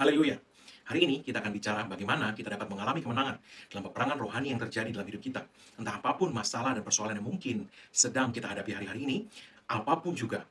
Haleluya. Hari ini kita akan bicara bagaimana kita dapat mengalami kemenangan dalam peperangan rohani yang terjadi dalam hidup kita. Entah apapun masalah dan persoalan yang mungkin sedang kita hadapi hari-hari ini, apapun juga,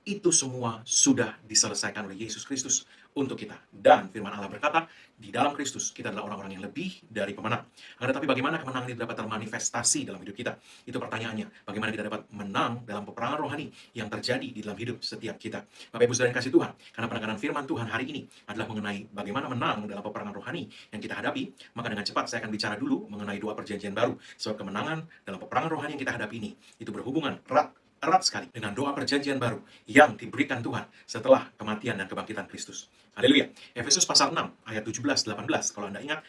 itu semua sudah diselesaikan oleh Yesus Kristus untuk kita. Dan firman Allah berkata, di dalam Kristus kita adalah orang-orang yang lebih dari pemenang. Akan tetapi bagaimana kemenangan itu dapat termanifestasi dalam hidup kita? Itu pertanyaannya. Bagaimana kita dapat menang dalam peperangan rohani yang terjadi di dalam hidup setiap kita? Bapak Ibu Saudara yang kasih Tuhan, karena penekanan firman Tuhan hari ini adalah mengenai bagaimana menang dalam peperangan rohani yang kita hadapi, maka dengan cepat saya akan bicara dulu mengenai dua perjanjian baru. Sebab kemenangan dalam peperangan rohani yang kita hadapi ini, itu berhubungan erat sekali dengan doa perjanjian baru yang diberikan Tuhan setelah kematian dan kebangkitan Kristus. Haleluya. Efesus pasal 6 ayat 17-18. Kalau Anda ingat,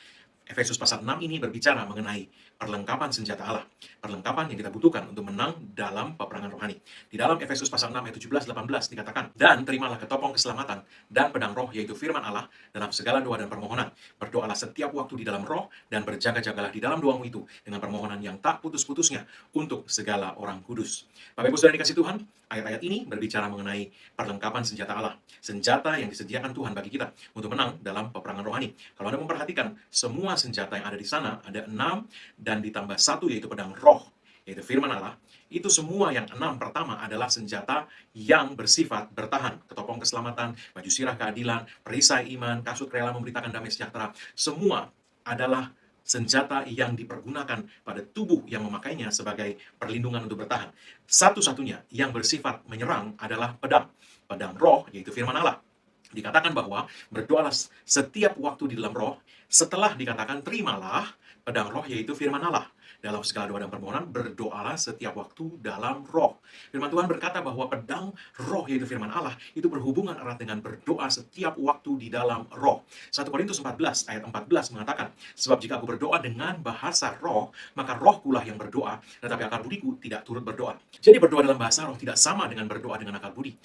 Efesus pasal 6 ini berbicara mengenai perlengkapan senjata Allah. Perlengkapan yang kita butuhkan untuk menang dalam peperangan rohani. Di dalam Efesus pasal 6 ayat 17-18 dikatakan, "Dan terimalah ketopong keselamatan dan pedang roh, yaitu firman Allah, dalam segala doa dan permohonan. Berdoalah setiap waktu di dalam roh, dan berjaga-jagalah di dalam doamu itu dengan permohonan yang tak putus-putusnya untuk segala orang kudus." Bapak Ibu Saudara dikasih Tuhan, ayat-ayat ini berbicara mengenai perlengkapan senjata Allah. Senjata yang disediakan Tuhan bagi kita untuk menang dalam peperangan rohani. Kalau Anda memperhatikan, semua senjata yang ada di sana, ada 6, dan ditambah 1 yaitu pedang roh, yaitu firman Allah. Itu semua yang 6 pertama adalah senjata yang bersifat bertahan. Ketopong keselamatan, baju sirah keadilan, perisai iman, kasut rela memberitakan damai sejahtera. Semua adalah senjata yang dipergunakan pada tubuh yang memakainya sebagai perlindungan untuk bertahan. Satu-satunya yang bersifat menyerang adalah pedang. Pedang roh, yaitu firman Allah. Dikatakan bahwa berdoalah setiap waktu di dalam roh, setelah dikatakan terimalah pedang roh, yaitu firman Allah. Dalam segala doa dan permohonan, berdoalah setiap waktu dalam roh. Firman Tuhan berkata bahwa pedang roh, yaitu firman Allah, itu berhubungan erat dengan berdoa setiap waktu di dalam roh. 1 Korintus 14 ayat 14 mengatakan, "Sebab jika aku berdoa dengan bahasa roh, maka rohkulah yang berdoa, tetapi akal budiku tidak turut berdoa." Jadi berdoa dalam bahasa roh tidak sama dengan berdoa dengan akal budi.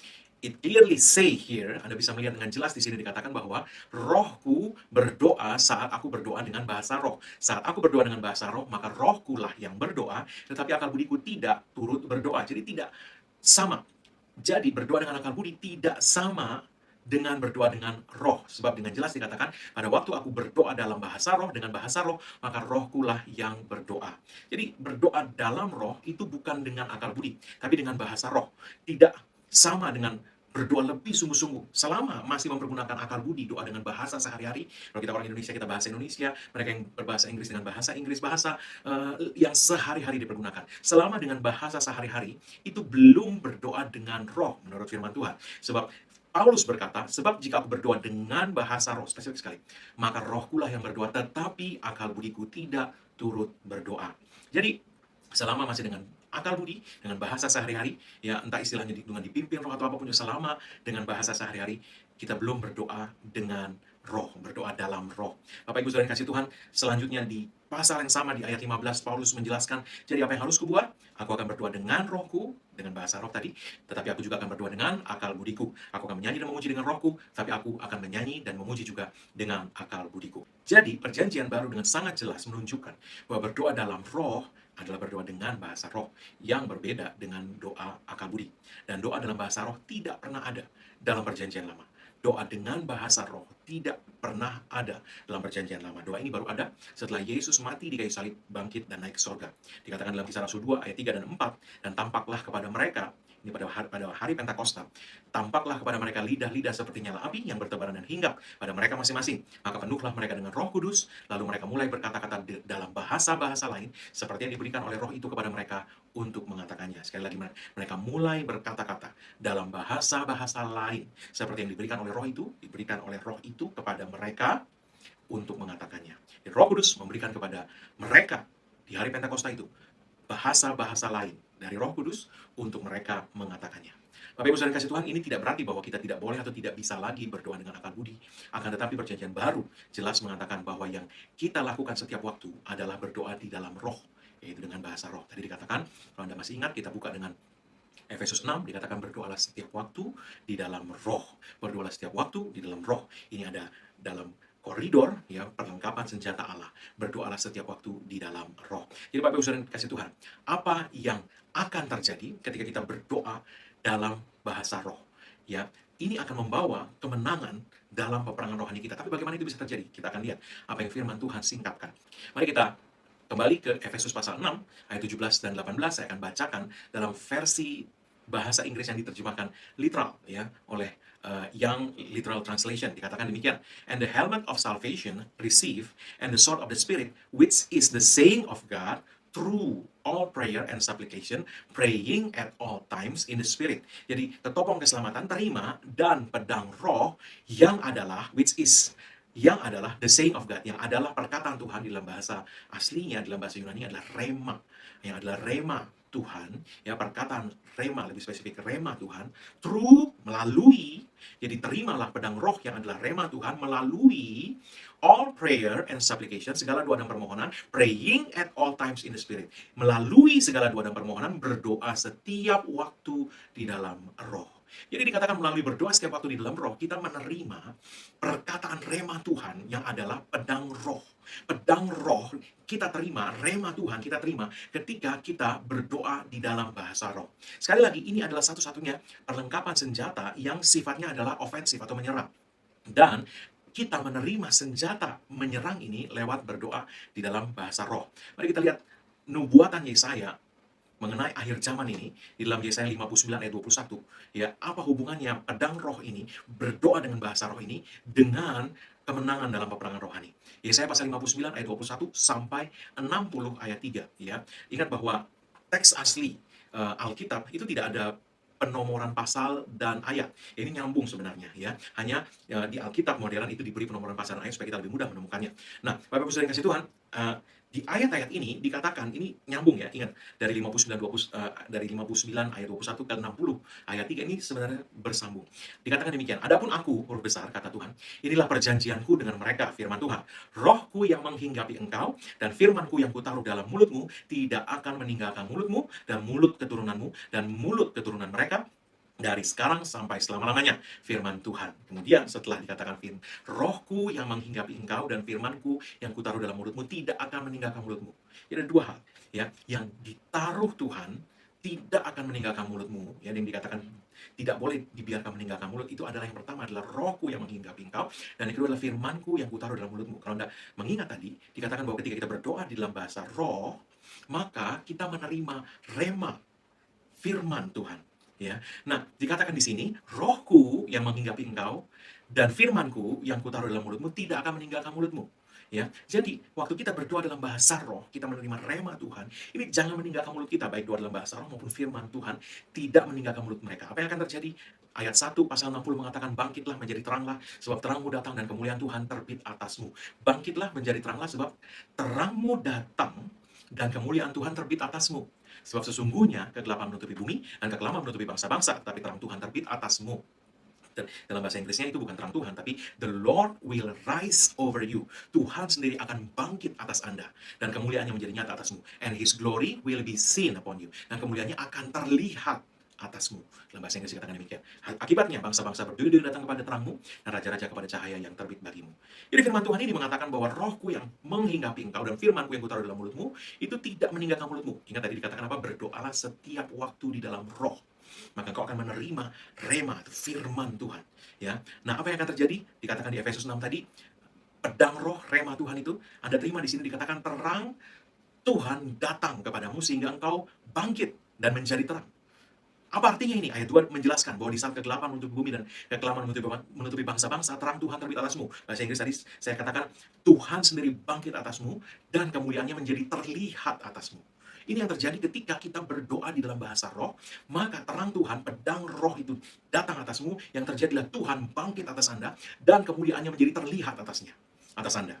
It clearly say here, Anda bisa melihat dengan jelas di sini dikatakan bahwa rohku berdoa saat aku berdoa dengan bahasa roh. Saat aku berdoa dengan bahasa roh, maka rohkulah yang berdoa, tetapi akal budiku tidak turut berdoa. Jadi tidak sama. Jadi berdoa dengan akal budi tidak sama dengan berdoa dengan roh. Sebab dengan jelas dikatakan, pada waktu aku berdoa dalam bahasa roh, dengan bahasa roh, maka rohkulah yang berdoa. Jadi berdoa dalam roh itu bukan dengan akal budi, tapi dengan bahasa roh. Tidak sama dengan berdoa lebih sungguh-sungguh. Selama masih mempergunakan akal budi, doa dengan bahasa sehari-hari. Kalau kita orang Indonesia, kita bahasa Indonesia. Mereka yang berbahasa Inggris dengan bahasa Inggris, bahasa yang sehari-hari dipergunakan. Selama dengan bahasa sehari-hari, itu belum berdoa dengan roh, menurut firman Tuhan. Sebab Paulus berkata, sebab jika aku berdoa dengan bahasa roh, spesifik sekali, maka rohkulah yang berdoa, tetapi akal budiku tidak turut berdoa. Jadi, selama masih dengan akal budi, dengan bahasa sehari-hari, ya entah istilahnya dengan dipimpin roh atau apapun, selama dengan bahasa sehari-hari, kita belum berdoa dengan roh, berdoa dalam roh. Bapak Ibu Saudara yang kasih Tuhan, selanjutnya di pasal yang sama di ayat 15, Paulus menjelaskan, jadi apa yang harus kubuat? Aku akan berdoa dengan rohku, dengan bahasa roh tadi, tetapi aku juga akan berdoa dengan akal budiku. Aku akan menyanyi dan memuji dengan rohku, tapi aku akan menyanyi dan memuji juga dengan akal budiku. Jadi, perjanjian baru dengan sangat jelas menunjukkan bahwa berdoa dalam roh adalah berdoa dengan bahasa roh yang berbeda dengan doa akal budi. Dan doa dalam bahasa roh tidak pernah ada dalam perjanjian lama. Doa dengan bahasa roh tidak pernah ada dalam perjanjian lama. Doa ini baru ada setelah Yesus mati di kayu salib, bangkit, dan naik ke sorga. Dikatakan dalam Kisah Rasul 2 ayat 3 dan 4, dan tampaklah kepada mereka, ini pada hari Pentakosta, tampaklah kepada mereka lidah-lidah seperti nyala api yang bertebaran dan hinggap pada mereka masing-masing. Maka penuhlah mereka dengan Roh Kudus, lalu mereka mulai berkata-kata dalam bahasa-bahasa lain seperti yang diberikan oleh Roh itu kepada mereka untuk mengatakannya. Sekali lagi, mereka mulai berkata-kata dalam bahasa-bahasa lain seperti yang diberikan oleh Roh itu, diberikan oleh Roh itu kepada mereka untuk mengatakannya. Dan Roh Kudus memberikan kepada mereka di hari Pentakosta itu bahasa-bahasa lain dari Roh Kudus untuk mereka mengatakannya. Bapak Ibu Saudara kasih Tuhan, ini tidak berarti bahwa kita tidak boleh atau tidak bisa lagi berdoa dengan akal budi. Akan tetapi perjanjian baru jelas mengatakan bahwa yang kita lakukan setiap waktu adalah berdoa di dalam roh, yaitu dengan bahasa roh. Tadi dikatakan, kalau Anda masih ingat, kita buka dengan Efesus 6, dikatakan berdoalah setiap waktu di dalam roh. Berdoalah setiap waktu di dalam roh. Ini ada dalam koridor, ya, perlengkapan senjata Allah. Berdoalah setiap waktu di dalam roh. Jadi Bapak Ibu Saudara kasih Tuhan, apa yang akan terjadi ketika kita berdoa dalam bahasa roh? Ya, ini akan membawa kemenangan dalam peperangan rohani kita. Tapi bagaimana itu bisa terjadi? Kita akan lihat apa yang firman Tuhan singkapkan. Mari kita kembali ke Efesus pasal 6, ayat 17 dan 18, saya akan bacakan dalam versi bahasa Inggris yang diterjemahkan literal ya oleh Young Literal Translation. Dikatakan demikian, and the helmet of salvation receive, and the sword of the Spirit, which is the saying of God, through all prayer and supplication, praying at all times in the Spirit. Jadi ketopong keselamatan terima, dan pedang roh yang adalah, yang adalah the saying of God, yang adalah perkataan Tuhan. Di dalam bahasa aslinya, dalam bahasa Yunani adalah rema, yang adalah rema Tuhan, ya, perkataan rema, lebih spesifik rema Tuhan, through, melalui. Jadi terimalah pedang roh yang adalah rema Tuhan melalui all prayer and supplication, segala doa dan permohonan, praying at all times in the Spirit, melalui segala doa dan permohonan, berdoa setiap waktu di dalam roh. Jadi dikatakan melalui berdoa setiap waktu di dalam roh, kita menerima perkataan rema Tuhan yang adalah pedang roh. Pedang roh kita terima, rema Tuhan kita terima ketika kita berdoa di dalam bahasa roh. Sekali lagi, ini adalah satu-satunya perlengkapan senjata yang sifatnya adalah ofensif atau menyerang. Dan kita menerima senjata menyerang ini lewat berdoa di dalam bahasa roh. Mari kita lihat nubuatan Yesaya mengenai akhir zaman ini di dalam Yesaya 59 ayat 21. Ya, apa hubungannya pedang roh ini, berdoa dengan bahasa roh ini dengan kemenangan dalam peperangan rohani? Yesaya pasal 59 ayat 21 sampai 60 ayat 3 ya. Ingat bahwa teks asli Alkitab itu tidak ada penomoran pasal dan ayat. Ini nyambung sebenarnya ya. Hanya di Alkitab modern itu diberi penomoran pasal dan ayat supaya kita lebih mudah menemukannya. Nah, Bapak Ibu Saudara yang kasih Tuhan, di ayat-ayat ini dikatakan, ini nyambung ya, ingat dari 59 ayat 21 ke 60 ayat 3 ini sebenarnya bersambung. Dikatakan demikian, adapun aku, huruf besar, kata Tuhan, inilah perjanjianku dengan mereka, firman Tuhan. Rohku yang menghinggapi engkau, dan firmanku yang kutaruh dalam mulutmu, tidak akan meninggalkan mulutmu, dan mulut keturunanmu, dan mulut keturunan mereka, dari sekarang sampai selama-lamanya, firman Tuhan. Kemudian setelah dikatakan rohku yang menghinggapi engkau dan firmanku yang kutaruh dalam mulutmu tidak akan meninggalkan mulutmu. Jadi ada dua hal ya, yang ditaruh Tuhan tidak akan meninggalkan mulutmu, ya, yang dikatakan tidak boleh dibiarkan meninggalkan mulut, itu adalah yang pertama adalah rohku yang menghinggapi engkau, dan yang kedua adalah firmanku yang kutaruh dalam mulutmu. Kalau Anda mengingat tadi, dikatakan bahwa ketika kita berdoa di dalam bahasa roh, maka kita menerima rema, firman Tuhan. Ya, nah dikatakan di sini, rohku yang menghinggapi engkau dan firmanku yang kutaruh dalam mulutmu tidak akan meninggalkan mulutmu. Ya, jadi waktu kita berdoa dalam bahasa roh, kita menerima rema Tuhan. Ini jangan meninggalkan mulut kita, baik doa dalam bahasa roh maupun firman Tuhan tidak meninggalkan mulut mereka. Apa yang akan terjadi? Ayat 1 pasal 60 mengatakan, bangkitlah menjadi teranglah sebab terangmu datang dan kemuliaan Tuhan terbit atasmu. Bangkitlah menjadi teranglah sebab terangmu datang dan kemuliaan Tuhan terbit atasmu. Sebab sesungguhnya kegelapan menutupi bumi dan kekelaman menutupi bangsa-bangsa, tapi terang Tuhan terbit atasmu. Dan dalam bahasa Inggrisnya itu bukan terang Tuhan, tapi the Lord will rise over you. Tuhan sendiri akan bangkit atas Anda, dan kemuliaannya menjadi nyata atasmu. And His glory will be seen upon you. Dan kemuliaannya akan terlihat atasmu. Dalam bahasa Inggris dikatakan demikian. Akibatnya bangsa-bangsa berdiri datang kepada terangmu, dan raja-raja kepada cahaya yang terbit bagimu. Jadi firman Tuhan ini mengatakan bahwa rohku yang menghinggapi engkau dan firmanku yang kutaruh dalam mulutmu, itu tidak meninggalkan mulutmu. Ingat tadi dikatakan apa? Berdoalah setiap waktu di dalam roh. Maka engkau akan menerima rema, firman Tuhan. Ya, nah apa yang akan terjadi? Dikatakan di Efesus 6 tadi, pedang roh, rema Tuhan itu, Anda terima di sini dikatakan terang Tuhan datang kepadamu sehingga engkau bangkit dan menjadi terang. Apa artinya ini? Ayat 2 menjelaskan bahwa di saat kegelapan menutupi bumi dan kekelaman menutupi bangsa-bangsa, terang Tuhan terbit atasmu. Bahasa Inggris tadi saya katakan, Tuhan sendiri bangkit atasmu dan kemuliaannya menjadi terlihat atasmu. Ini yang terjadi ketika kita berdoa di dalam bahasa roh, maka terang Tuhan, pedang roh itu datang atasmu, yang terjadilah Tuhan bangkit atas Anda, dan kemuliaannya menjadi terlihat atas Anda.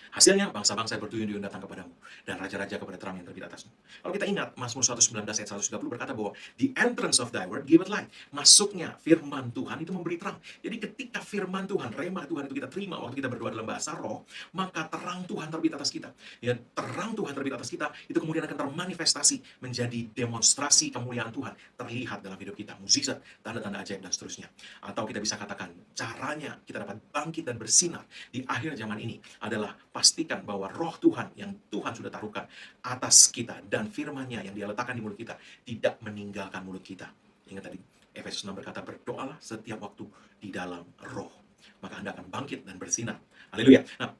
Hasilnya, bangsa-bangsa berduyun-duyun datang kepadamu, dan raja-raja kepada terang yang terbit atasmu. Kalau kita ingat, Mazmur 119 ayat 130 berkata bahwa the entrance of thy word giveth light. Masuknya firman Tuhan itu memberi terang. Jadi ketika firman Tuhan, rema Tuhan itu kita terima waktu kita berdoa dalam bahasa roh, maka terang Tuhan terbit atas kita. Ya, terang Tuhan terbit atas kita, itu kemudian akan termanifestasi menjadi demonstrasi kemuliaan Tuhan, terlihat dalam hidup kita, mukjizat, tanda-tanda ajaib, dan seterusnya. Atau kita bisa katakan, caranya kita dapat bangkit dan bersinar di akhir zaman ini adalah pastikan bahwa roh Tuhan yang Tuhan sudah taruhkan atas kita dan firman-Nya yang Dia letakkan di mulut kita tidak meninggalkan mulut kita. Ingat tadi Efesus 6 berkata, berdoalah setiap waktu di dalam roh. maka Anda akan bangkit dan bersinar. Haleluya. Nah,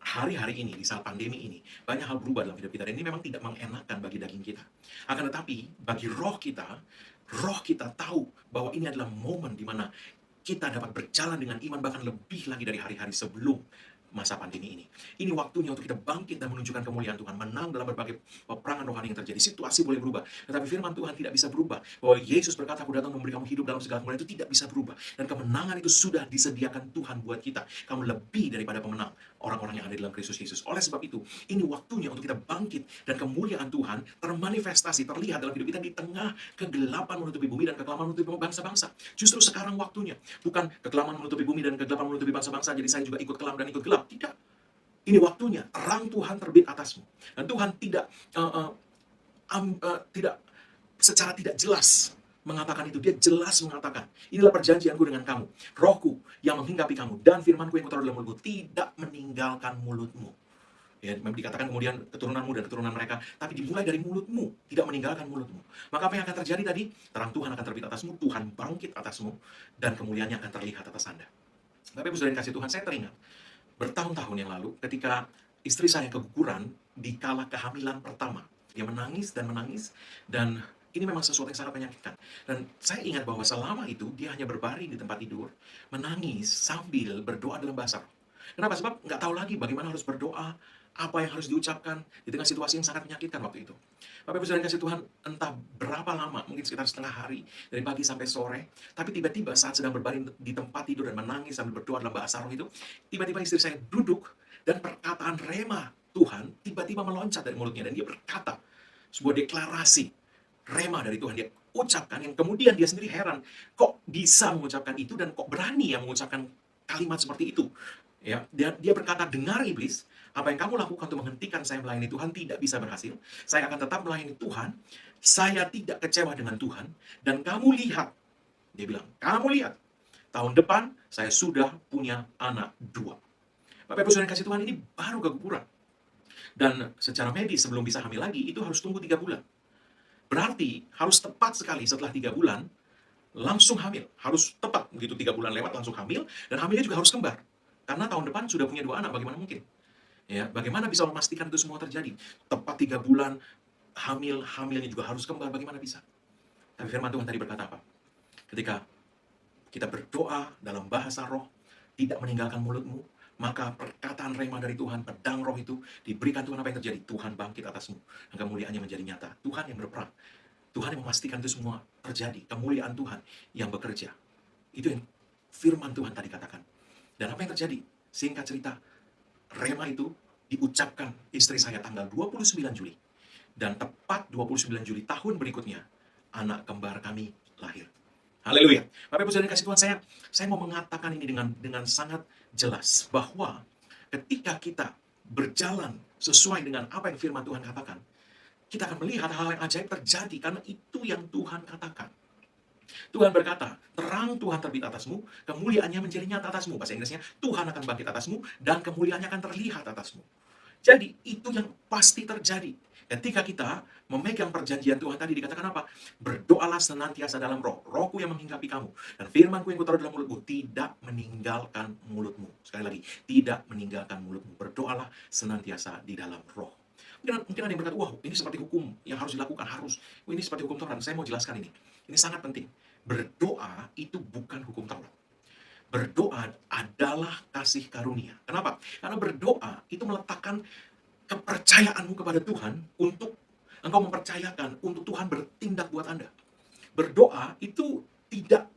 hari-hari ini, di saat pandemi ini, banyak hal berubah dalam hidup kita, dan ini memang tidak mengenakan bagi daging kita. Akan tetapi, bagi roh kita tahu bahwa ini adalah momen di mana kita dapat berjalan dengan iman bahkan lebih lagi dari hari-hari sebelum masa pandemi ini. Ini waktunya untuk kita bangkit dan menunjukkan kemuliaan Tuhan, menang dalam berbagai peperangan rohani yang terjadi. Situasi boleh berubah, tetapi firman Tuhan tidak bisa berubah. Bahwa Yesus berkata, aku datang memberi kamu hidup dalam segala kemuliaan, itu tidak bisa berubah. Dan kemenangan itu sudah disediakan Tuhan buat kita. Kamu lebih daripada pemenang, orang-orang yang ada dalam Kristus Yesus. Oleh sebab itu, ini waktunya untuk kita bangkit dan kemuliaan Tuhan termanifestasi, terlihat dalam hidup kita di tengah kegelapan menutupi bumi dan kekelaman menutupi bangsa-bangsa. Justru sekarang waktunya, bukan kekelaman menutupi bumi dan kegelapan menutupi bangsa-bangsa, jadi saya juga ikut kelam dan ikut gelap. Tidak. Ini waktunya terang Tuhan terbit atasmu. Dan Tuhan tidak secara tidak jelas mengatakan itu. Dia jelas mengatakan, inilah perjanjianku dengan kamu. Rohku yang menghinggapi kamu dan firmanku yang kutaruh dalam mulutmu tidak meninggalkan mulutmu. Ya, memang dikatakan kemudian keturunanmu dan keturunan mereka, tapi dimulai dari mulutmu, tidak meninggalkan mulutmu. Maka apa yang akan terjadi tadi? Terang Tuhan akan terbit atasmu, Tuhan bangkit atasmu, dan kemuliaannya akan terlihat atas Anda. Bapak Ibu Saudara dikasih Tuhan, saya teringat bertahun-tahun yang lalu ketika istri saya keguguran di kala kehamilan pertama. Dia menangis, dan ini memang sesuatu yang sangat menyakitkan. Dan saya ingat bahwa selama itu dia hanya berbaring di tempat tidur, menangis sambil berdoa dalam bahasa roh. Kenapa? Sebab nggak tahu lagi bagaimana harus berdoa, apa yang harus diucapkan di tengah situasi yang sangat menyakitkan waktu itu. Bapak Ibu Saudara kasih Tuhan, entah berapa lama, mungkin sekitar setengah hari, dari pagi sampai sore, tapi tiba-tiba saat sedang berbaring di tempat tidur dan menangis sambil berdoa dalam bahasa roh itu, tiba-tiba istri saya duduk, dan perkataan rema Tuhan tiba-tiba meloncat dari mulutnya, dan dia berkata sebuah deklarasi rema dari Tuhan. Dia ucapkan, yang kemudian dia sendiri heran, kok bisa mengucapkan itu dan kok berani yang mengucapkan kalimat seperti itu. Ya, dia berkata, dengar iblis, apa yang kamu lakukan untuk menghentikan saya melayani Tuhan tidak bisa berhasil. Saya akan tetap melayani Tuhan. Saya tidak kecewa dengan Tuhan. Dan kamu lihat, dia bilang, kamu lihat, tahun depan saya sudah punya anak 2. Bapak Ibu Saudara kasih Tuhan, ini baru keguguran. Dan secara medis sebelum bisa hamil lagi, itu harus tunggu 3 bulan. Berarti harus tepat sekali setelah 3 bulan, langsung hamil. Harus tepat, begitu 3 bulan lewat langsung hamil, dan hamilnya juga harus kembar. Karena tahun depan sudah punya 2 anak, bagaimana mungkin? Ya, bagaimana bisa memastikan itu semua terjadi? Tepat 3 bulan, hamilnya juga harus kembar, bagaimana bisa? Tapi firman Tuhan tadi berkata apa? Ketika kita berdoa dalam bahasa roh, tidak meninggalkan mulutmu, maka perkataan rema dari Tuhan, pedang roh itu, diberikan Tuhan. Apa yang terjadi? Tuhan bangkit atasmu, dan kemuliaannya menjadi nyata. Tuhan yang berperang. Tuhan yang memastikan itu semua terjadi. Kemuliaan Tuhan yang bekerja. Itu yang firman Tuhan tadi katakan. Dan apa yang terjadi? Singkat cerita, rema itu diucapkan istri saya tanggal 29 Juli. Dan tepat 29 Juli tahun berikutnya, anak kembar kami lahir. Haleluya. Bapak Ibu Saudara kasih Tuhan, saya mau mengatakan ini dengan sangat jelas, bahwa ketika kita berjalan sesuai dengan apa yang firman Tuhan katakan, kita akan melihat hal yang ajaib terjadi, karena itu yang Tuhan katakan. Tuhan berkata, terang Tuhan terbit atasmu, kemuliaannya menjadi nyata atasmu. Bahasa Inggrisnya, Tuhan akan bangkit atasmu, dan kemuliaannya akan terlihat atasmu. Jadi, itu yang pasti terjadi. Ketika kita memegang perjanjian Tuhan tadi, dikatakan apa? Berdoalah senantiasa dalam roh. Rohku yang menghinggapi kamu. Dan firmanku yang kutaruh dalam mulutmu tidak meninggalkan mulutmu. Sekali lagi, tidak meninggalkan mulutmu. Berdoalah senantiasa di dalam roh. Mungkin ada yang berkata, wah, ini seperti hukum yang harus dilakukan, harus. Ini seperti hukum Taurat. Saya mau jelaskan ini. Ini sangat penting. Berdoa itu bukan hukum Taurat. Berdoa adalah kasih karunia. Kenapa? Karena berdoa itu meletakkan kepercayaanmu kepada Tuhan, untuk engkau mempercayakan untuk Tuhan bertindak buat Anda. Berdoa itu tidak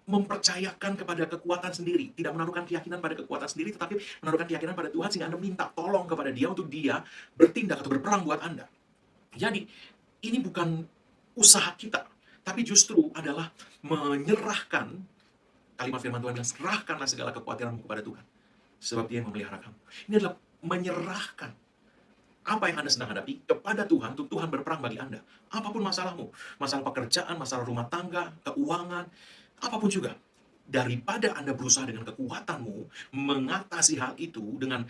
mempercayakan kepada kekuatan sendiri, tidak menaruhkan keyakinan pada kekuatan sendiri, tetapi menaruhkan keyakinan pada Tuhan, sehingga Anda minta tolong kepada Dia untuk Dia bertindak atau berperang buat Anda. Jadi, ini bukan usaha kita, tapi justru adalah menyerahkan, kalimat firman Tuhan bilang, serahkanlah segala kekhawatiranmu kepada Tuhan, sebab Dia yang memelihara kamu. Ini adalah menyerahkan apa yang Anda sedang hadapi kepada Tuhan, untuk Tuhan berperang bagi Anda. Apapun masalahmu, masalah pekerjaan, masalah rumah tangga, keuangan, apapun juga. Daripada Anda berusaha dengan kekuatanmu mengatasi hal itu dengan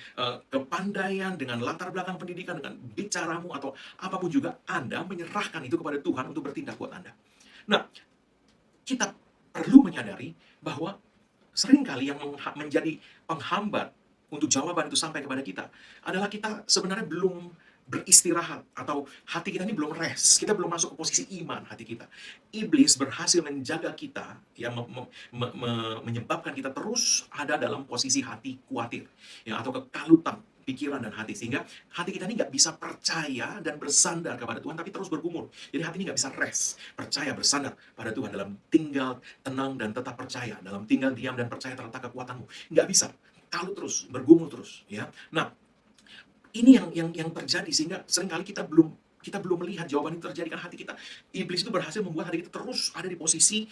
kepandaian, dengan latar belakang pendidikan, dengan bicaramu, atau apapun juga, Anda menyerahkan itu kepada Tuhan untuk bertindak buat Anda. Nah, kita perlu menyadari bahwa seringkali yang menjadi penghambat untuk jawaban itu sampai kepada kita adalah kita sebenarnya belum beristirahat, atau hati kita ini belum rest, kita belum masuk ke posisi iman hati kita. Iblis berhasil menjaga kita, yang menyebabkan kita terus ada dalam posisi hati khawatir, ya, atau kekalutan pikiran dan hati, sehingga hati kita ini nggak bisa percaya dan bersandar kepada Tuhan, tapi terus bergumul. Jadi hati ini nggak bisa rest, percaya, bersandar pada Tuhan, dalam tinggal tenang dan tetap percaya, dalam tinggal diam dan percaya terletak kekuatanmu. Nggak bisa, kalut terus, bergumul terus, ya. Nah, ini yang terjadi, sehingga seringkali kita belum melihat jawaban itu terjadi, karena hati kita, iblis itu berhasil membuat hati kita terus ada di posisi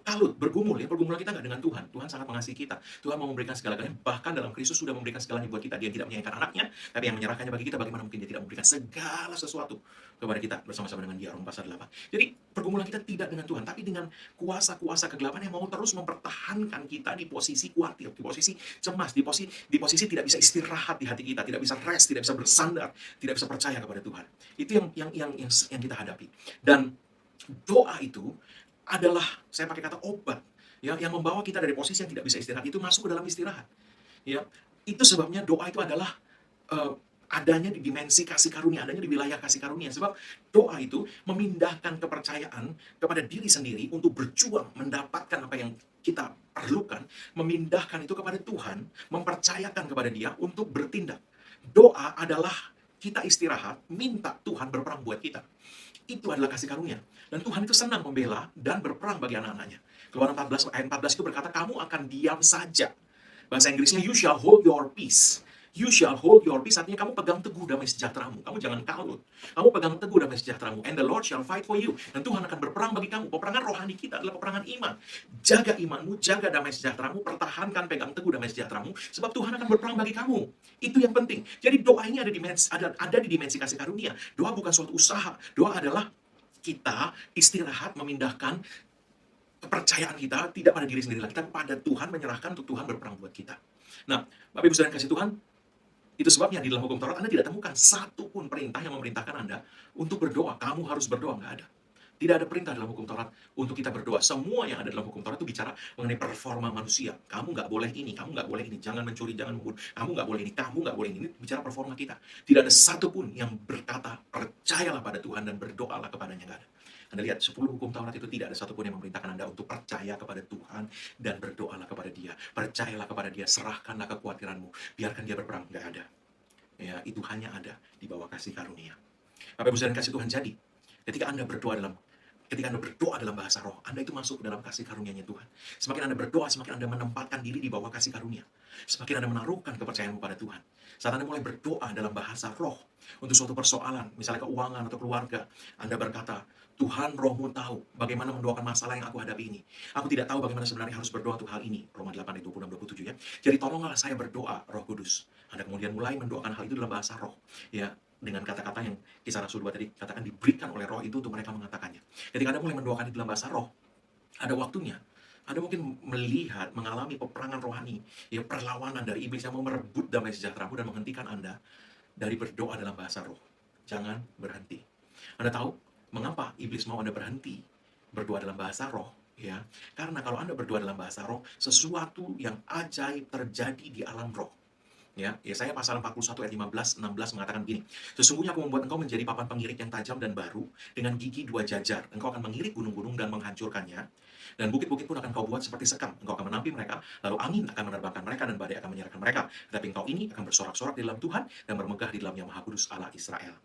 kalut, bergumul, ya. Pergumulan kita nggak dengan Tuhan. Tuhan sangat mengasihi kita. Tuhan mau memberikan segala-galanya, bahkan dalam Kristus sudah memberikan segalanya buat kita. Dia tidak menyayangkan anaknya, tapi yang menyerahkannya bagi kita, bagaimana mungkin dia tidak memberikan segala sesuatu kepada kita bersama-sama dengan Dia. Roma pasal 8. Jadi pergumulan kita tidak dengan Tuhan, tapi dengan kuasa-kuasa kegelapan yang mau terus mempertahankan kita di posisi khawatir, di posisi cemas, di posisi tidak bisa istirahat di hati kita, tidak bisa rest, tidak bisa bersandar, tidak bisa percaya kepada Tuhan. Itu yang kita hadapi. Dan doa itu adalah, saya pakai kata obat, ya, yang membawa kita dari posisi yang tidak bisa istirahat itu masuk ke dalam istirahat. Ya, itu sebabnya doa itu adalah eh, adanya di dimensi kasih karunia, adanya di wilayah kasih karunia. Sebab doa itu memindahkan kepercayaan kepada diri sendiri untuk berjuang mendapatkan apa yang kita perlukan, memindahkan itu kepada Tuhan, mempercayakan kepada Dia untuk bertindak. Doa adalah kita istirahat, minta Tuhan berperang buat kita. Itu adalah kasih karunia. Dan Tuhan itu senang membela dan berperang bagi anak-anaknya. Keluaran 14 ayat 14 itu berkata, kamu akan diam saja. Bahasa Inggrisnya, you shall hold your peace. You shall hold your peace, artinya kamu pegang teguh damai sejahteramu. Kamu jangan kalut. Kamu pegang teguh damai sejahteramu. And the Lord shall fight for you. Dan Tuhan akan berperang bagi kamu. Peperangan rohani kita adalah peperangan iman. Jaga imanmu, jaga damai sejahteramu, pertahankan, pegang teguh damai sejahteramu, sebab Tuhan akan berperang bagi kamu. Itu yang penting. Jadi doa ini ada di dimensi kasih karunia. Doa bukan suatu usaha. Doa adalah kita istirahat, memindahkan kepercayaan kita tidak pada diri sendiri lagi, tapi pada Tuhan, menyerahkan untuk Tuhan berperang buat kita. Nah, Bapak Ibu Saudara kasih Tuhan, itu sebabnya di dalam hukum Taurat Anda tidak temukan satu pun perintah yang memerintahkan Anda untuk berdoa. Kamu harus berdoa, nggak ada. Tidak ada perintah dalam hukum Taurat untuk kita berdoa. Semua yang ada dalam hukum Taurat itu bicara mengenai performa manusia. Kamu nggak boleh ini, kamu nggak boleh ini, jangan mencuri, jangan membunuh, kamu nggak boleh ini, kamu nggak boleh ini. Ini bicara performa kita. Tidak ada satupun yang berkata, percayalah pada Tuhan dan berdoalah kepadanya, nggak ada. Anda lihat, 10 hukum Taurat itu tidak ada satupun yang memerintahkan Anda untuk percaya kepada Tuhan dan berdoalah kepada Dia. Percayalah kepada Dia, serahkanlah kekhawatiranmu, biarkan Dia berperang. Nggak ada. Ya, itu hanya ada di bawah kasih karunia. Bapak Ibu Saudara kasih Tuhan, jadi ketika Anda berdoa dalam bahasa roh, Anda itu masuk ke dalam kasih karunia-Nya Tuhan. Semakin Anda berdoa, semakin Anda menempatkan diri di bawah kasih karunia. Semakin Anda menaruhkan kepercayaanmu pada Tuhan. Saat Anda mulai berdoa dalam bahasa roh untuk suatu persoalan, misalnya keuangan atau keluarga, Anda berkata, Tuhan, rohmu tahu bagaimana mendoakan masalah yang aku hadapi ini. Aku tidak tahu bagaimana sebenarnya harus berdoa untuk hal ini. Roma 8 ayat 26-27 ya. Jadi tolonglah saya berdoa, Roh Kudus. Anda kemudian mulai mendoakan hal itu dalam bahasa roh. Ya, dengan kata-kata yang Kisah Rasul 2 tadi katakan diberikan oleh roh itu untuk mereka mengatakannya. Ketika Anda mulai mendoakan itu dalam bahasa roh, ada waktunya. Anda mungkin melihat, mengalami peperangan rohani, ya, perlawanan dari iblis yang mau merebut damai sejahteramu dan menghentikan Anda dari berdoa dalam bahasa roh. Jangan berhenti. Anda tahu mengapa iblis mau Anda berhenti berdoa dalam bahasa roh? Ya, karena kalau Anda berdoa dalam bahasa roh, sesuatu yang ajaib terjadi di alam roh. Ya, Yesaya pasal 41 ayat 15-16 mengatakan begini, sesungguhnya aku membuat engkau menjadi papan pengirik yang tajam dan baru, dengan gigi 2 jajar. Engkau akan mengirik gunung-gunung dan menghancurkannya, dan bukit-bukit pun akan kau buat seperti sekam. Engkau akan menampi mereka, lalu angin akan menerbangkan mereka, dan badai akan menyerahkan mereka. Tetapi engkau ini akan bersorak-sorak di dalam Tuhan, dan bermegah di dalam Yang Maha Kudus Allah Israel.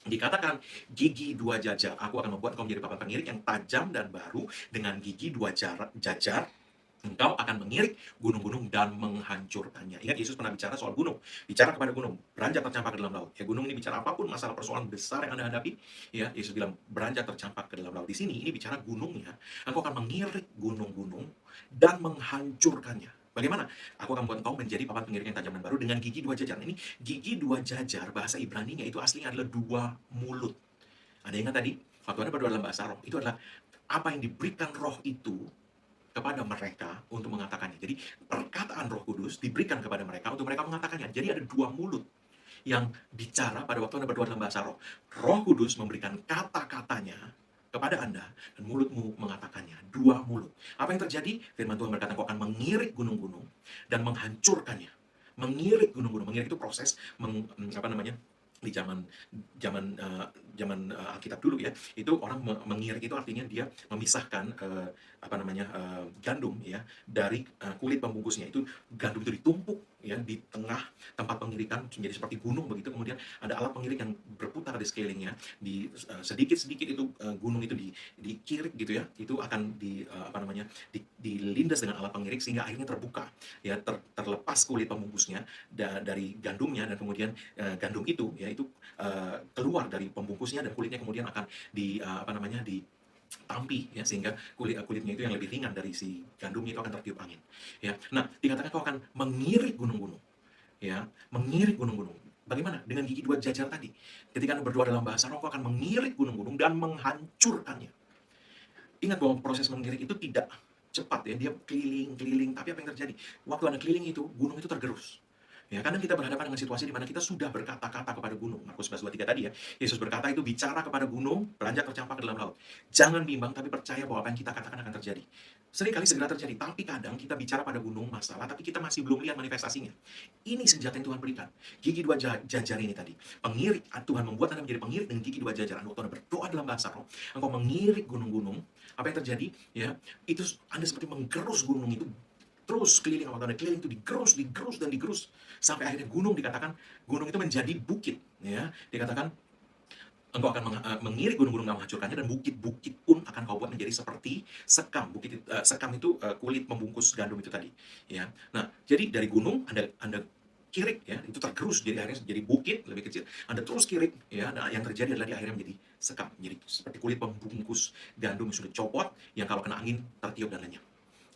Dikatakan gigi 2 jajar, aku akan membuat engkau menjadi papan pengirik yang tajam dan baru, dengan gigi 2 jajar, engkau akan mengirik gunung-gunung dan menghancurkannya. Ingat, Yesus pernah bicara soal gunung. Bicara kepada gunung, beranjak tercampak ke dalam laut. Ya, gunung ini bicara apapun masalah persoalan besar yang Anda hadapi. Ya, Yesus bilang, beranjak tercampak ke dalam laut. Di sini, ini bicara gunungnya. Engkau akan mengirik gunung-gunung dan menghancurkannya. Bagaimana? Aku akan buat engkau menjadi papan pengirik yang tajam dan baru dengan gigi 2 jajar. Ini gigi 2 jajar, bahasa Ibraninya itu aslinya adalah 2 mulut. Ada ingat tadi? Waktu Anda berdoa dalam bahasa roh, itu adalah apa yang diberikan roh itu kepada mereka untuk mengatakannya. Jadi perkataan Roh Kudus diberikan kepada mereka untuk mereka mengatakannya. Jadi ada 2 mulut yang bicara pada waktu Anda berdoa dalam bahasa roh. Roh Kudus memberikan kata-katanya kepada Anda dan mulutmu mengatakannya. Dua mulut. Apa yang terjadi? Firman Tuhan berkata, engkau akan mengirik gunung-gunung dan menghancurkannya. Mengirik gunung-gunung. Mengirik itu proses apa namanya? Di zaman zaman Alkitab dulu ya, itu orang mengirik itu artinya dia memisahkan apa namanya gandum ya dari kulit pembungkusnya. Itu gandum itu ditumpuk ya di tengah tempat pengirikan menjadi seperti gunung begitu, kemudian ada alat pengirik yang berputar di sekelilingnya, di sedikit-sedikit itu gunung itu dikirik gitu ya, itu akan apa namanya dilindas dengan alat pengirik sehingga akhirnya terbuka ya, terlepas kulit pembungkusnya dari gandumnya, dan kemudian gandum itu ya itu keluar dari pembungkusnya dan kulitnya kemudian akan apa namanya ditampi ya, sehingga kulitnya itu yang lebih ringan dari si gandumnya itu akan tertiup angin ya. Nah, dikatakan kau akan mengirik gunung-gunung ya, mengirik gunung-gunung. Bagaimana dengan gigi dua jajar tadi? Ketika Anda berdoa dalam bahasa roh, kau akan mengirik gunung-gunung dan menghancurkannya. Ingat bahwa proses mengirik itu tidak cepat ya, dia keliling-keliling, tapi apa yang terjadi? Waktu Anda keliling itu, gunung itu tergerus. Ya, kadang kita berhadapan dengan situasi di mana kita sudah berkata-kata kepada gunung. Markus 11:23 tadi ya, Yesus berkata itu bicara kepada gunung, beranjak tercampak ke dalam laut. Jangan bimbang, tapi percaya bahwa apa yang kita katakan akan terjadi. Seringkali segera terjadi, tapi kadang kita bicara pada gunung masalah, tapi kita masih belum lihat manifestasinya. Ini senjata yang Tuhan berikan. Gigi dua jajar ini tadi. Pengirik, Tuhan membuat Anda menjadi pengirik dengan gigi dua jajar. Waktu Anda berdoa dalam bahasa roh, engkau mengirik gunung-gunung, apa yang terjadi? Ya, itu Anda seperti menggerus gunung itu terus keliling, waktu Anda keliling itu digerus, digerus dan digerus sampai akhirnya gunung, dikatakan gunung itu menjadi bukit ya. Dikatakan engkau akan mengirik gunung-gunung dan menghancurkannya, dan bukit-bukit pun akan kau buat menjadi seperti sekam. Sekam itu kulit membungkus gandum itu tadi ya. Nah, jadi dari gunung Anda kirik ya, itu tergerus jadi akhirnya jadi bukit lebih kecil. Anda terus kirik ya, nah yang terjadi adalah di akhirnya menjadi sekam, jadi seperti kulit pembungkus gandum yang sudah copot, yang kalau kena angin tertiup dan lenyap.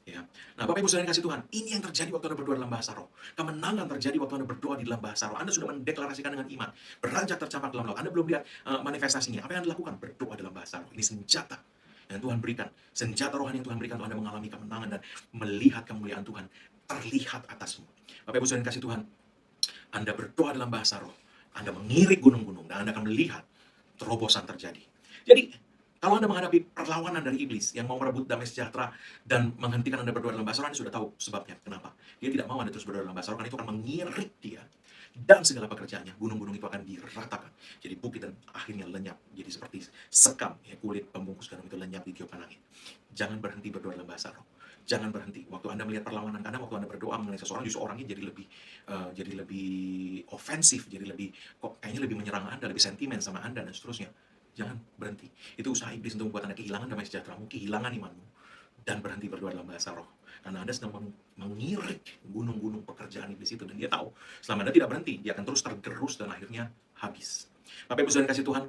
Ya. Nah, Bapak Ibu saudara kasih Tuhan, ini yang terjadi waktu Anda berdoa dalam bahasa roh. Kemenangan terjadi waktu Anda berdoa di dalam bahasa roh. Anda sudah mendeklarasikan dengan iman, beranjak tercampak dalam laut. Anda belum lihat manifestasinya. Apa yang Anda lakukan? Berdoa dalam bahasa roh. Ini senjata yang Tuhan berikan. Senjata rohani yang Tuhan berikan untuk Anda mengalami kemenangan dan melihat kemuliaan Tuhan terlihat atasmu. Bapak Ibu saudara kasih Tuhan, Anda berdoa dalam bahasa roh, Anda mengirik gunung-gunung, dan Anda akan melihat terobosan terjadi. Jadi, kalau Anda menghadapi perlawanan dari iblis yang mau merebut damai sejahtera dan menghentikan Anda berdoa dalam bahasa roh, Anda sudah tahu sebabnya. Kenapa? Dia tidak mau Anda terus berdoa dalam bahasa roh, karena itu akan mengirik dia dan segala pekerjaannya. Gunung-gunung itu akan diratakan jadi bukit dan akhirnya lenyap jadi seperti sekam ya, kulit pembungkus gandum itu lenyap ditiupkan angin. Jangan berhenti berdoa dalam bahasa roh. Jangan berhenti. Waktu Anda melihat perlawanan, kadang waktu Anda berdoa mengenai seseorang, justru orangnya jadi lebih ofensif, jadi lebih kok kayaknya lebih menyerang Anda, lebih sentimen sama Anda dan seterusnya. Jangan berhenti. Itu usaha iblis untuk membuat Anda kehilangan damai sejahteramu, kehilangan imanmu, dan berhenti berdoa dalam bahasa roh. Karena Anda sedang mengirik gunung-gunung pekerjaan iblis itu, dan dia tahu selama Anda tidak berhenti, dia akan terus tergerus dan akhirnya habis. Bapak Ibu saudara kasih Tuhan,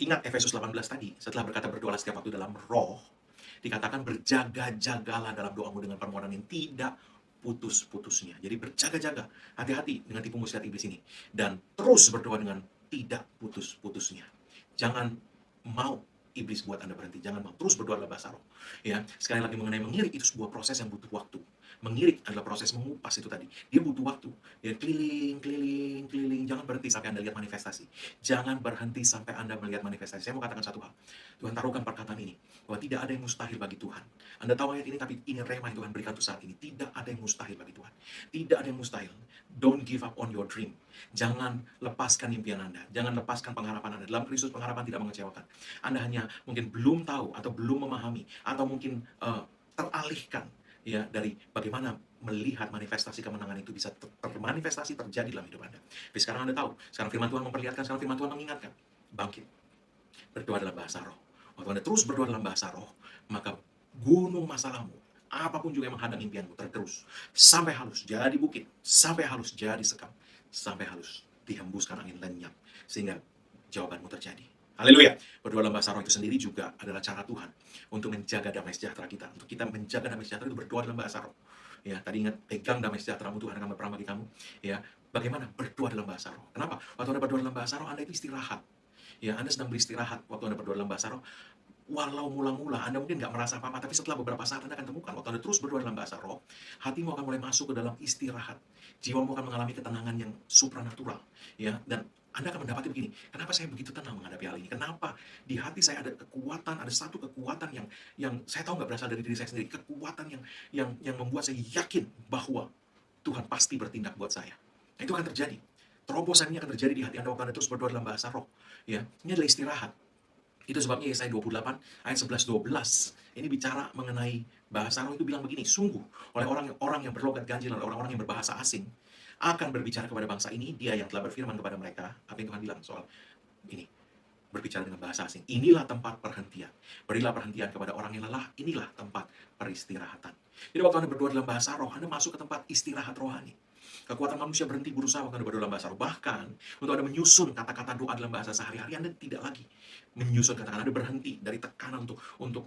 ingat Efesus 18 tadi, setelah berkata berdoalah setiap waktu dalam roh, dikatakan berjaga-jagalah dalam doamu dengan permohonan yang tidak putus-putusnya. Jadi berjaga-jaga, hati-hati dengan tipu muslihat iblis ini, dan terus berdoa dengan tidak putus-putusnya. Jangan mau iblis buat Anda berhenti. Jangan mau, terus berdoa dalam bahasa roh. Ya, sekali lagi mengenai mengirik, itu sebuah proses yang butuh waktu. Mengirik adalah proses mengupas itu tadi. Dia butuh waktu. Ya, keliling, keliling, keliling. Jangan berhenti sampai Anda lihat manifestasi. Jangan berhenti sampai Anda melihat manifestasi. Saya mau katakan satu hal. Tuhan taruhkan perkataan ini, bahwa tidak ada yang mustahil bagi Tuhan. Anda tahu ayat ini, tapi ini rema yang Tuhan berikan untuk saat ini. Tidak ada yang mustahil bagi Tuhan. Tidak ada yang mustahil. Don't give up on your dream. Jangan lepaskan impian Anda. Jangan lepaskan pengharapan Anda. Dalam Kristus pengharapan tidak mengecewakan. Anda hanya mungkin belum tahu atau belum memahami atau mungkin teralihkan ya dari bagaimana melihat manifestasi kemenangan itu bisa termanifestasi terjadi dalam hidup Anda. Tapi sekarang Anda tahu, sekarang firman Tuhan memperlihatkan, sekarang firman Tuhan mengingatkan. Bangkit. Berdoa dalam bahasa roh. Waktu Anda terus berdoa dalam bahasa roh, maka gunung masalahmu, apapun juga yang menghadang impianmu, tergerus sampai halus jadi bukit, sampai halus jadi sekam, sampai halus dihembuskan angin lenyap, sehingga jawabanmu terjadi. Haleluya. Berdoa dalam bahasa roh itu sendiri juga adalah cara Tuhan untuk menjaga damai sejahtera kita. Untuk kita menjaga damai sejahtera itu berdoa dalam bahasa roh. Ya, tadi ingat, pegang damai sejahteramu, Tuhan akan berperang bagi kamu. Ya, bagaimana? Berdoa dalam bahasa roh. Kenapa? Waktu Anda berdoa dalam bahasa roh, Anda itu istirahat. Ya, Anda sedang beristirahat waktu Anda berdoa dalam bahasa roh. walau mula-mula Anda mungkin nggak merasa apa-apa, tapi setelah beberapa saat Anda akan temukan, waktu Anda terus berdoa dalam bahasa roh, hatimu akan mulai masuk ke dalam istirahat. Jiwamu akan mengalami ketenangan yang supranatural, ya. Dan Anda akan mendapati begini, kenapa saya begitu tenang menghadapi hal ini? Kenapa di hati saya ada kekuatan, ada satu kekuatan yang saya tahu nggak berasal dari diri saya sendiri, kekuatan yang membuat saya yakin bahwa Tuhan pasti bertindak buat saya. Nah, itu akan terjadi. Terobosan ini akan terjadi di hati Anda waktu Anda terus berdoa dalam bahasa roh, ya. Ini adalah istirahat. Itu sebabnya Yesaya 28 ayat 11-12 ini bicara mengenai bahasa roh itu bilang begini, sungguh oleh orang-orang yang berlogat ganjil dan orang-orang yang berbahasa asing akan berbicara kepada bangsa ini, dia yang telah berfirman kepada mereka, apa yang Tuhan bilang soal ini, berbicara dengan bahasa asing. Inilah tempat perhentian. Berilah perhentian kepada orang yang lelah, inilah tempat peristirahatan. Jadi waktu Anda berdoa dalam bahasa roh, Anda masuk ke tempat istirahat rohani. Kekuatan manusia berhenti berusaha waktu Anda berdoa dalam bahasa roh. Bahkan, untuk Anda menyusun kata-kata doa dalam bahasa sehari-hari, Anda tidak lagi menyusun kata-kata. Anda berhenti dari tekanan untuk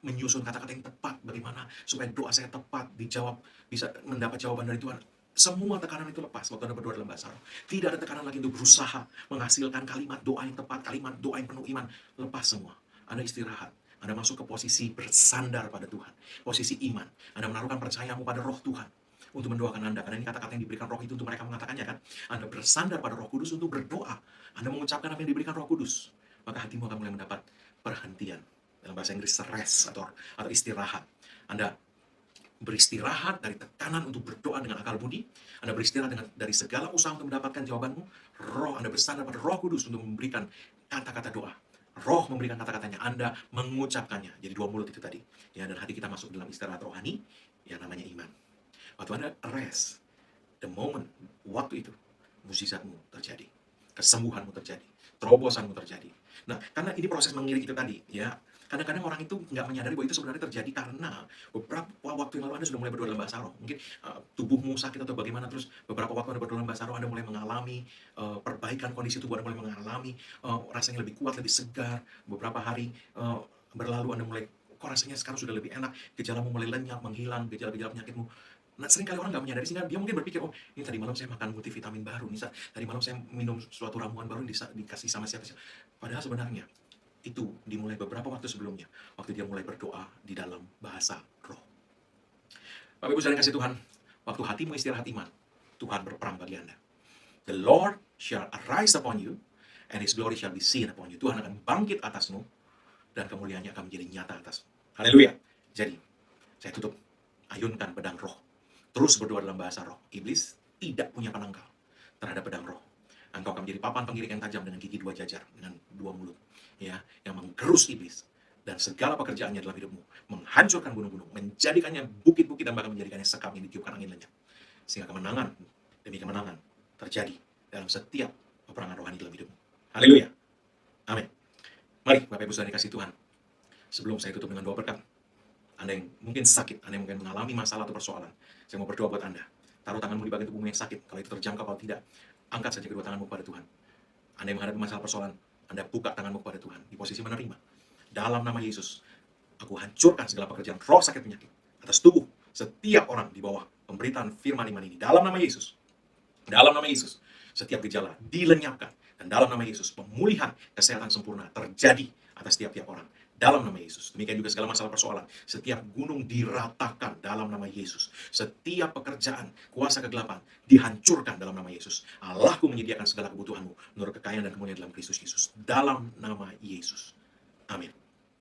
menyusun kata-kata yang tepat. Bagaimana supaya doa saya tepat, dijawab, bisa mendapat jawaban dari Tuhan. Semua tekanan itu lepas waktu Anda berdoa dalam bahasa roh. Tidak ada tekanan lagi untuk berusaha menghasilkan kalimat doa yang tepat, kalimat doa yang penuh iman. Lepas semua. Anda istirahat. Anda masuk ke posisi bersandar pada Tuhan. Posisi iman. Anda menaruhkan percayamu pada roh Tuhan untuk mendoakan Anda. Karena ini kata-kata yang diberikan roh itu untuk mereka mengatakannya kan. Anda bersandar pada roh kudus untuk berdoa. Anda mengucapkan apa yang diberikan roh kudus. Maka hatimu akan mulai mendapat perhentian. Dalam bahasa Inggris rest atau istirahat. Anda beristirahat dari tekanan untuk berdoa dengan akal budi. Anda beristirahat dari segala usaha untuk mendapatkan jawabanmu. Roh Anda bersandar pada roh kudus untuk memberikan kata-kata doa. Roh memberikan kata-katanya, Anda mengucapkannya. Jadi dua mulut itu tadi. Ya, dan hati kita masuk dalam istirahat rohani yang namanya iman. Waktu Anda rest, the moment, waktu itu, mukjizatmu terjadi. Kesembuhanmu terjadi. Terobosanmu terjadi. Nah, karena ini proses mengiring itu tadi, ya. Kadang-kadang orang itu nggak menyadari bahwa itu sebenarnya terjadi karena beberapa waktu yang lalu Anda sudah mulai berdoa dalam bahasa roh. Mungkin tubuhmu sakit atau bagaimana, terus beberapa waktu Anda berdoa dalam bahasa roh, Anda mulai mengalami perbaikan kondisi tubuh, Anda mulai mengalami rasanya lebih kuat, lebih segar. Beberapa hari berlalu, Anda mulai, kok rasanya sekarang sudah lebih enak, gejalamu mulai lenyap, menghilang, gejala-gejala penyakitmu. Nah, seringkali orang nggak menyadari, sehingga dia mungkin berpikir, oh, ini tadi malam saya makan multivitamin baru, nih, tadi malam saya minum suatu ramuan baru dikasih sama siapa. Padahal sebenarnya itu dimulai beberapa waktu sebelumnya, waktu dia mulai berdoa di dalam bahasa roh. Bapak Ibu saudara yang kasih Tuhan, waktu hatimu istirahat iman, Tuhan berperang bagi Anda. The Lord shall arise upon you, and His glory shall be seen upon you. Tuhan akan bangkit atasmu, dan kemuliaannya akan menjadi nyata atasmu. Haleluya. Jadi, saya tutup. Ayunkan pedang roh. Terus berdoa dalam bahasa roh. Iblis tidak punya penangkal terhadap pedang roh. Engkau akan menjadi papan pengirik yang tajam dengan gigi dua jajar, dengan dua mulut, ya, yang menggerus iblis dan segala pekerjaannya dalam hidupmu, menghancurkan gunung-gunung, menjadikannya bukit-bukit, dan bahkan menjadikannya sekam yang ditiupkan angin lenyap. Sehingga kemenangan demi kemenangan terjadi dalam setiap peperangan rohani dalam hidupmu. Haleluya. Amin. Mari Bapak Ibu saudara kasih Tuhan, sebelum saya tutup dengan doa berkat, Anda yang mungkin sakit, Anda yang mungkin mengalami masalah atau persoalan, saya mau berdoa buat Anda. Taruh tanganmu di bagian tubuhmu yang sakit, kalau itu terjangkau, kalau tidak, angkat saja kedua tanganmu kepada Tuhan. Anda yang menghadapi masalah persoalan, Anda buka tanganmu kepada Tuhan, di posisi menerima. Dalam nama Yesus, aku hancurkan segala pekerjaan roh sakit penyakit atas tubuh setiap orang di bawah pemberitaan firman iman ini. Dalam nama Yesus, setiap gejala dilenyapkan. Dan dalam nama Yesus, pemulihan kesehatan sempurna terjadi atas tiap-tiap orang. Dalam nama Yesus. Demikian juga segala masalah persoalan. Setiap gunung diratakan dalam nama Yesus. Setiap pekerjaan, kuasa kegelapan dihancurkan dalam nama Yesus. Allahku menyediakan segala kebutuhanmu menurut kekayaan dan kemuliaan dalam Kristus Yesus. Dalam nama Yesus. Amin.